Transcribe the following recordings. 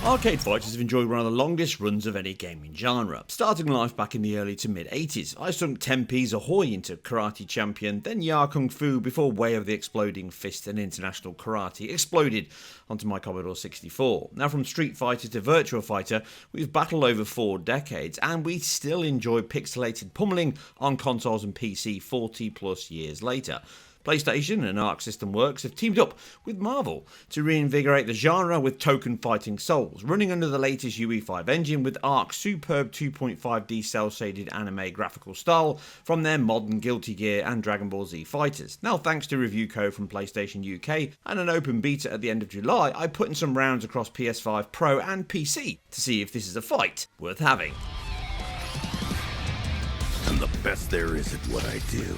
Arcade fighters have enjoyed one of the longest runs of any gaming genre. Starting life back in the early to mid 80s, I sunk Tempe's Ahoy into Karate Champion, then Ya Kung Fu before Way of the Exploding Fist and International Karate exploded onto my Commodore 64. Now from Street Fighter to Virtua Fighter, we've battled over 4 decades and we still enjoy pixelated pummeling on consoles and PC 40 plus years later. PlayStation and Arc System Works have teamed up with Marvel to reinvigorate the genre with Tokon Fighting Souls, running under the latest UE5 engine with Arc's superb 2.5D cel-shaded anime graphical style from their modern Guilty Gear and Dragon Ball Z fighters. Now thanks to review code from PlayStation UK and an open beta at the end of July, I put in some rounds across PS5 Pro and PC to see if this is a fight worth having. I'm the best there is at what I do.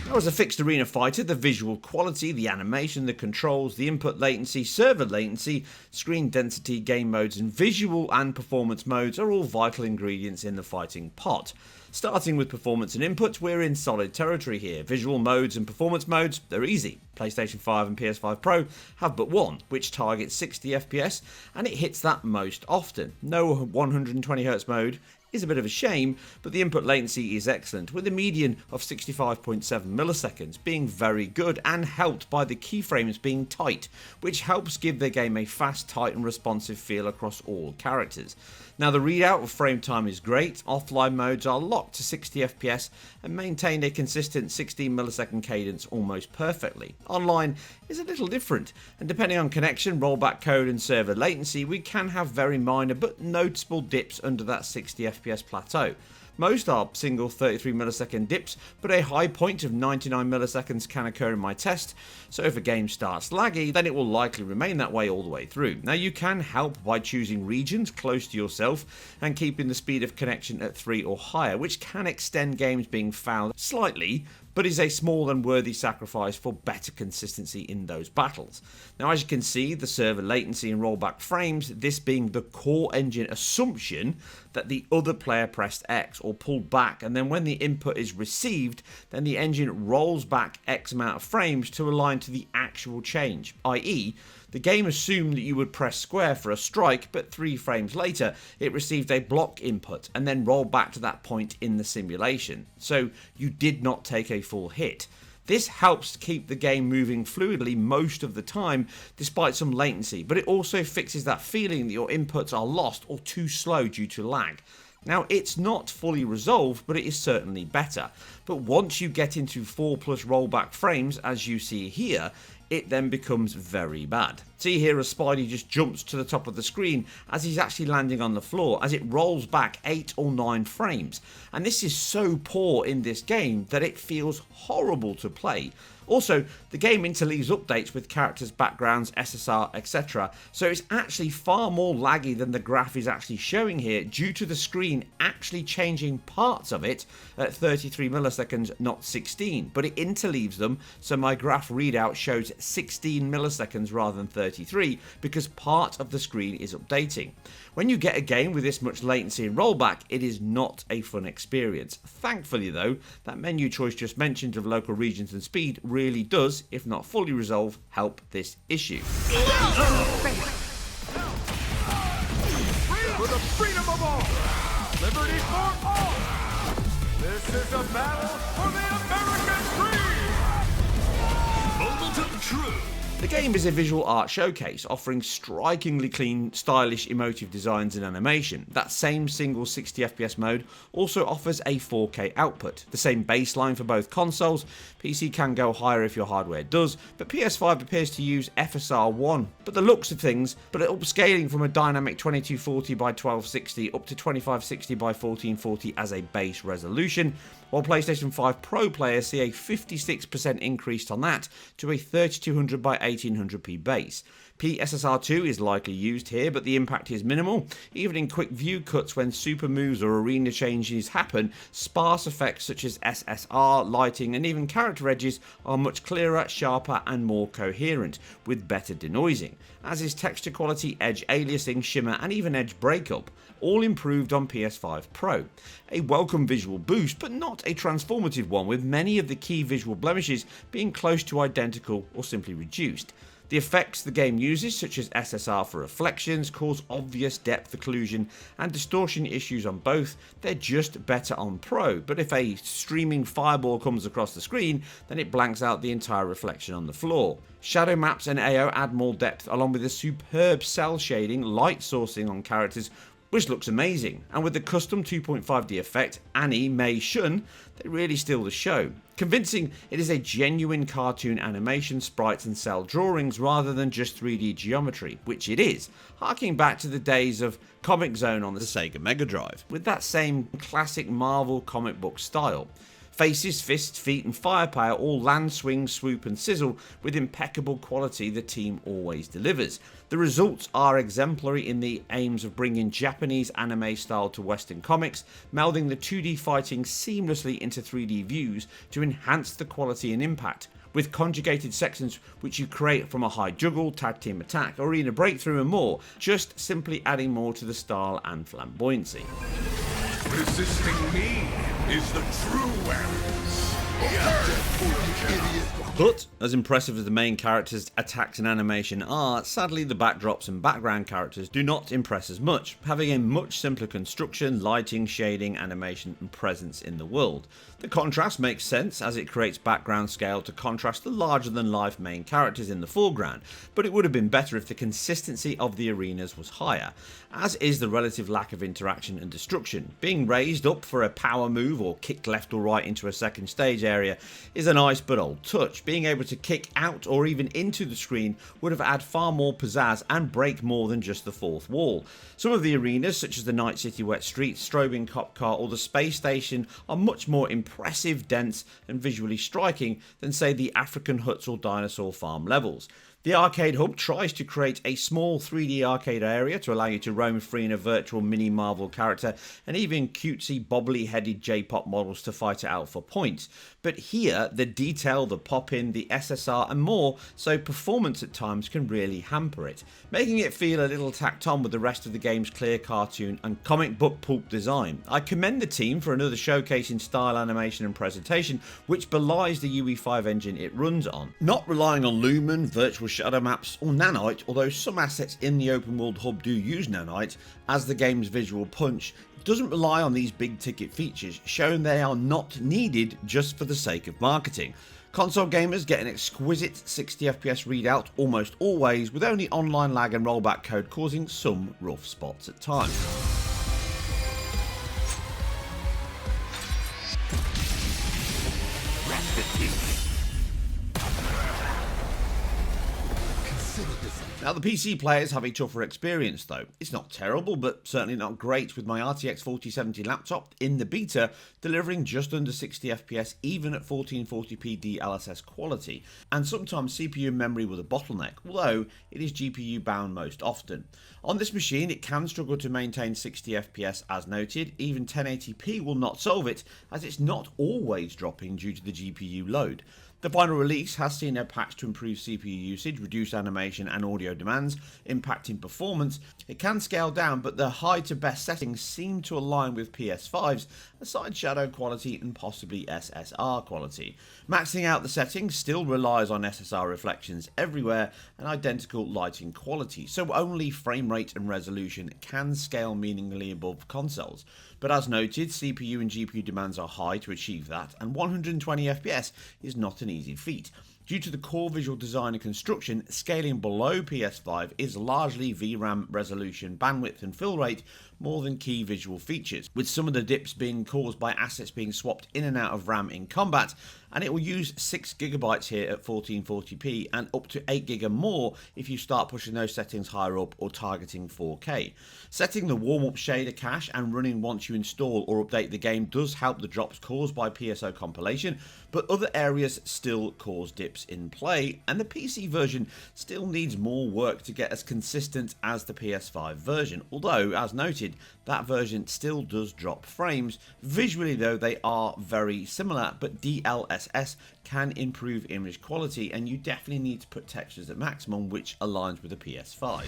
Now as a fixed arena fighter, the visual quality, the animation, the controls, the input latency, server latency, screen density, game modes and visual and performance modes are all vital ingredients in the fighting pot. Starting with performance and input, we're in solid territory here. Visual modes and performance modes, they're easy. PlayStation 5 and PS5 Pro have but one, which targets 60 FPS, and it hits that most often. No 120Hz mode is a bit of a shame, but the input latency is excellent, with a median of 65.7 milliseconds being very good and helped by the keyframes being tight, which helps give the game a fast, tight and responsive feel across all characters. Now the readout of frame time is great, offline modes are locked to 60 FPS and maintain a consistent 16 millisecond cadence almost perfectly. Online is a little different, and depending on connection, rollback code and server latency, we can have very minor but noticeable dips under that 60 FPS plateau. Most are single 33 millisecond dips, but a high point of 99 milliseconds can occur in my test, so if a game starts laggy, then it will likely remain that way all the way through. Now you can help by choosing regions close to yourself and keeping the speed of connection at 3 or higher, which can extend games being fouled slightly, but is a small and worthy sacrifice for better consistency in those battles. Now as you can see, the server latency and rollback frames, this being the core engine assumption that the other player pressed X or pulled back, and then when the input is received, then the engine rolls back X amount of frames to align to the actual change, i.e. the game assumed that you would press square for a strike, but 3 frames later it received a block input and then rolled back to that point in the simulation. So you did not take a full hit. This helps keep the game moving fluidly most of the time despite some latency, but it also fixes that feeling that your inputs are lost or too slow due to lag. Now it's not fully resolved, but it is certainly better. But once you get into 4+ rollback frames, as you see here, it then becomes very bad. See here as Spidey just jumps to the top of the screen as he's actually landing on the floor as it rolls back 8 or 9 frames. And this is so poor in this game that it feels horrible to play. Also, the game interleaves updates with characters' backgrounds, SSR, etc. So it's actually far more laggy than the graph is actually showing here due to the screen actually changing parts of it at 33 milliseconds, not 16. But it interleaves them, so my graph readout shows 16 milliseconds rather than 33 because part of the screen is updating. When you get a game with this much latency and rollback, it is not a fun experience. Thankfully though, that menu choice just mentioned of local regions and speed really does, if not fully resolve, help this issue. For the freedom of all! Liberty for all! This is a battle for the American dream! Moment of truth! The game is a visual art showcase, offering strikingly clean, stylish, emotive designs and animation. That same single 60 FPS mode also offers a 4K output. The same baseline for both consoles. PC can go higher if your hardware does, but PS5 appears to use FSR 1. But the looks of things, but upscaling from a dynamic 2240 by 1260 up to 2560 by 1440 as a base resolution, while PlayStation 5 Pro players see a 56% increase on that to a 3200 by 1800p base. PSSR2 is likely used here, but the impact is minimal. Even in quick view cuts when super moves or arena changes happen, sparse effects such as SSR, lighting and even character edges are much clearer, sharper and more coherent, with better denoising, as is texture quality, edge aliasing, shimmer and even edge breakup, all improved on PS5 Pro. A welcome visual boost, but not a transformative one, with many of the key visual blemishes being close to identical or simply reduced. The effects the game uses, such as SSR for reflections, cause obvious depth occlusion and distortion issues on both. They're just better on Pro, but if a streaming fireball comes across the screen, then it blanks out the entire reflection on the floor. Shadow maps and AO add more depth, along with the superb cell shading, light sourcing on characters, which looks amazing, and with the custom 2.5D effect, Annie, May, Shun, they really steal the show, convincing it is a genuine cartoon animation, sprites and cell drawings rather than just 3D geometry, which it is, harking back to the days of Comic Zone on the Sega Mega Drive, with that same classic Marvel comic book style. Faces, fists, feet and firepower all land, swing, swoop and sizzle with impeccable quality the team always delivers. The results are exemplary in the aims of bringing Japanese anime style to Western comics, melding the 2D fighting seamlessly into 3D views to enhance the quality and impact, with conjugated sections which you create from a high juggle, tag team attack, arena breakthrough and more, just simply adding more to the style and flamboyancy. Resisting me is the true weapons. But, as impressive as the main characters' attacks and animation are, sadly the backdrops and background characters do not impress as much, having a much simpler construction, lighting, shading, animation and presence in the world. The contrast makes sense as it creates background scale to contrast the larger than life main characters in the foreground, but it would have been better if the consistency of the arenas was higher, as is the relative lack of interaction and destruction. Being raised up for a power move or kick left or right into a second stage area is a nice but old touch. Being able to kick out or even into the screen would have added far more pizzazz and break more than just the fourth wall. Some of the arenas, such as the Night City Wet Streets, Strobing Cop Car or the Space Station, are much more impressive, dense and visually striking than say the African Huts or Dinosaur Farm levels. The arcade hub tries to create a small 3D arcade area to allow you to roam free in a virtual mini Marvel character and even cutesy bobbly headed J-pop models to fight it out for points. But here, the detail, the pop-in, the SSR and more, so performance at times can really hamper it, making it feel a little tacked on with the rest of the game's clear cartoon and comic book pulp design. I commend the team for another showcase in style, animation and presentation, which belies the UE5 engine it runs on. Not relying on Lumen, virtual shadow maps or nanite, although some assets in the open world hub do use nanite as the game's visual punch, it doesn't rely on these big ticket features, showing they are not needed just for the sake of marketing. Console gamers get an exquisite 60 FPS readout almost always, with only online lag and rollback code causing some rough spots at times. Now the PC players have a tougher experience though. It's not terrible, but certainly not great, with my RTX 4070 laptop in the beta delivering just under 60 FPS even at 1440p DLSS quality, and sometimes CPU memory with a bottleneck, although it is GPU bound most often. On this machine it can struggle to maintain 60 FPS as noted, even 1080p will not solve it as it's not always dropping due to the GPU load. The final release has seen a patch to improve CPU usage, reduce animation and audio demands, impacting performance. It can scale down, but the high to best settings seem to align with PS5's, aside shadow quality and possibly SSR quality. Maxing out the settings still relies on SSR reflections everywhere and identical lighting quality, so only frame rate and resolution can scale meaningfully above consoles. But as noted, CPU and GPU demands are high to achieve that, and 120 FPS is not an easy feat. Due to the core visual design and construction, scaling below PS5 is largely VRAM resolution, bandwidth and fill rate more than key visual features, with some of the dips being caused by assets being swapped in and out of RAM in combat, and it will use 6GB here at 1440p and up to 8GB more if you start pushing those settings higher up or targeting 4K. Setting the warm-up shader cache and running once you install or update the game does help the drops caused by PSO compilation, but other areas still cause dips in play, and the PC version still needs more work to get as consistent as the PS5 version, although, as noted, that version still does drop frames. Visually though, they are very similar, but DLSS can improve image quality, and you definitely need to put textures at maximum, which aligns with the PS5.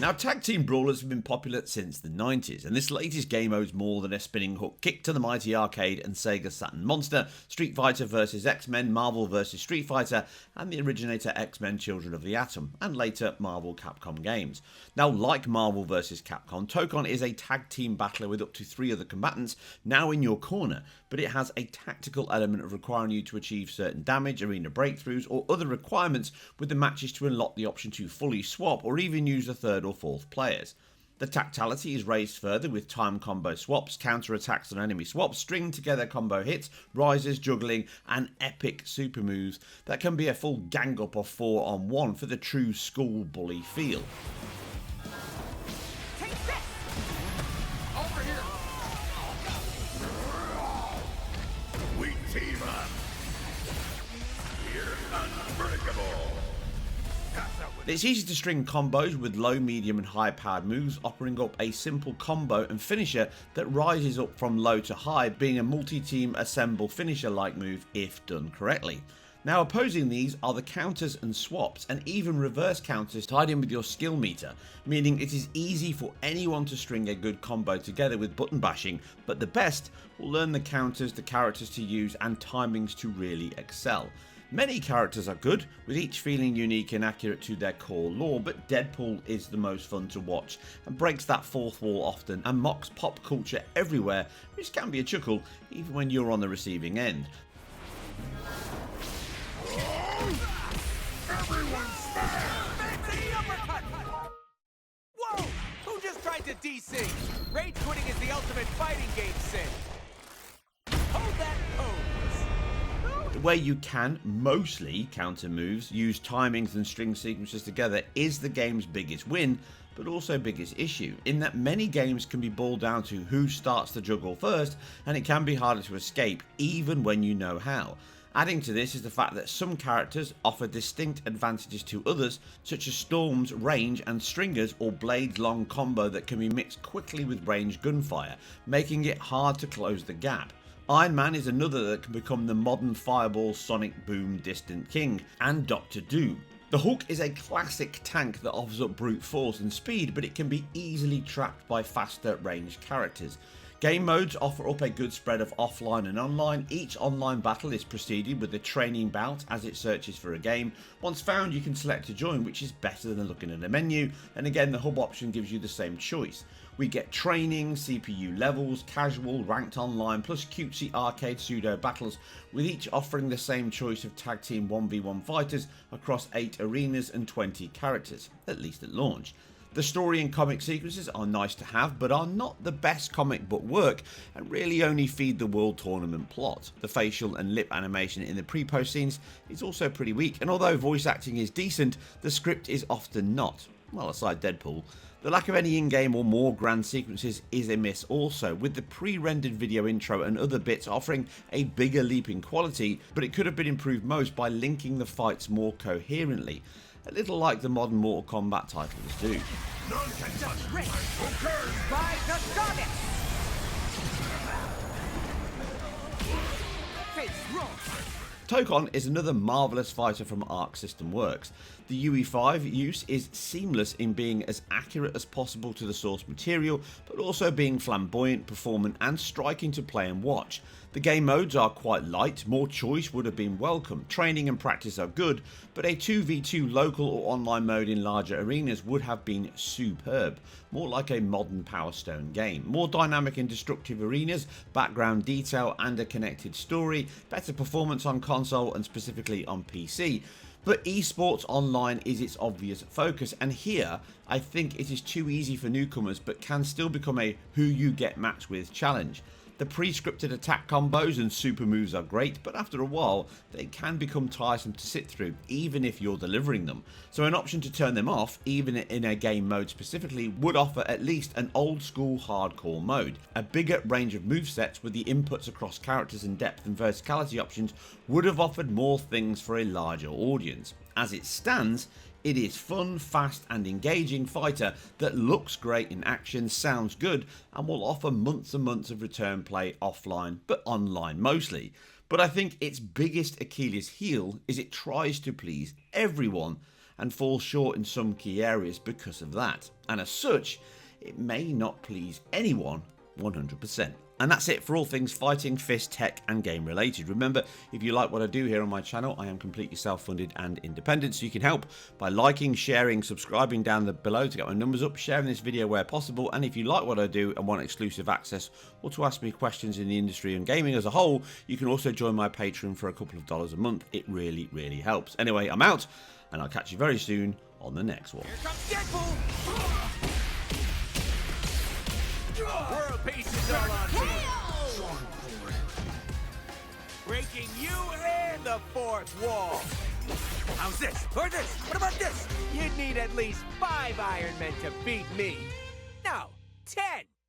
Now, tag team brawlers have been popular since the 90s, and this latest game mode is more than a spinning hook kick to the mighty arcade and Sega Saturn monster, Street Fighter vs X-Men, Marvel vs Street Fighter, and the originator X-Men Children of the Atom, and later Marvel Capcom games. Now, like Marvel vs Capcom, Tōkon is a tag team battler with up to 3 other combatants now in your corner, but it has a tactical element of requiring you to achieve certain damage, arena breakthroughs, or other requirements, with the matches to unlock the option to fully swap or even use a third or fourth players. The tactility is raised further with time combo swaps, counter attacks on enemy swaps, string together combo hits, rises, juggling, and epic super moves that can be a full gang up of 4-on-1 for the true school bully feel. Take this! Over here! We team up. We're unbreakable. It's easy to string combos with low, medium and high powered moves, offering up a simple combo and finisher that rises up from low to high, being a multi-team assemble finisher like move if done correctly. Now, opposing these are the counters and swaps, and even reverse counters tied in with your skill meter, meaning it is easy for anyone to string a good combo together with button bashing, but the best will learn the counters, the characters to use and timings to really excel. Many characters are good, with each feeling unique and accurate to their core lore, but Deadpool is the most fun to watch and breaks that fourth wall often and mocks pop culture everywhere, which can be a chuckle even when you're on the receiving end. Whoa! Who just tried to DC? Rage quitting is the ultimate fighting game sin. Hold that pose. Where you can mostly counter moves, use timings and string sequences together is the game's biggest win, but also biggest issue, in that many games can be boiled down to who starts the juggle first, and it can be harder to escape even when you know how. Adding to this is the fact that some characters offer distinct advantages to others, such as Storm's range and Stringer's or Blade's long combo that can be mixed quickly with ranged gunfire, making it hard to close the gap. Iron Man is another that can become the modern Fireball, Sonic Boom, Distant King, and Doctor Doom. The Hulk is a classic tank that offers up brute force and speed, but it can be easily trapped by faster ranged characters. Game modes offer up a good spread of offline and online. Each online battle is preceded with a training bout as it searches for a game. Once found, you can select to join, which is better than looking at a menu, and again the hub option gives you the same choice. We get training, CPU levels, casual, ranked online, plus cutesy arcade pseudo battles, with each offering the same choice of tag team 1v1 fighters across 8 arenas and 20 characters, at least at launch. The story and comic sequences are nice to have, but are not the best comic book work and really only feed the World Tournament plot. The facial and lip animation in the pre-post scenes is also pretty weak, and although voice acting is decent, the script is often not. Well, aside Deadpool. The lack of any in-game or more grand sequences is a miss also, with the pre-rendered video intro and other bits offering a bigger leap in quality, but it could have been improved most by linking the fights more coherently. A little like the modern Mortal Kombat titles do. None can touch my Tōkon. By the goddess! Face roll! Tōkon is another marvellous fighter from Arc System Works. The UE5 use is seamless in being as accurate as possible to the source material, but also being flamboyant, performant and striking to play and watch. The game modes are quite light, more choice would have been welcome, training and practice are good, but a 2v2 local or online mode in larger arenas would have been superb, more like a modern Power Stone game. More dynamic and destructive arenas, background detail and a connected story, better performance on console and specifically on PC. But esports online is its obvious focus, and here I think it is too easy for newcomers but can still become a who you get matched with challenge. The pre-scripted attack combos and super moves are great, but after a while they can become tiresome to sit through, even if you're delivering them. So an option to turn them off, even in a game mode specifically, would offer at least an old school hardcore mode. A bigger range of movesets with the inputs across characters and depth and verticality options would have offered more things for a larger audience. As it stands, it is fun, fast and engaging fighter that looks great in action, sounds good, and will offer months and months of return play offline, but online mostly. But I think its biggest Achilles heel is it tries to please everyone and falls short in some key areas because of that. And as such, it may not please anyone 100%. And that's it for all things fighting, fist, tech and game related. Remember, if you like what I do here on my channel, I am completely self-funded and independent, so you can help by liking, sharing, subscribing down below to get my numbers up, sharing this video where possible, and if you like what I do and want exclusive access or to ask me questions in the industry and gaming as a whole, you can also join my Patreon for a couple of dollars a month. It really, really helps. Anyway, I'm out, and I'll catch you very soon on the next one. Here comes Deadpool! World peace is all on me. Breaking you and the fourth wall. How's this? Or this? What about this? You'd need at least 5 Iron Men to beat me. No, 10.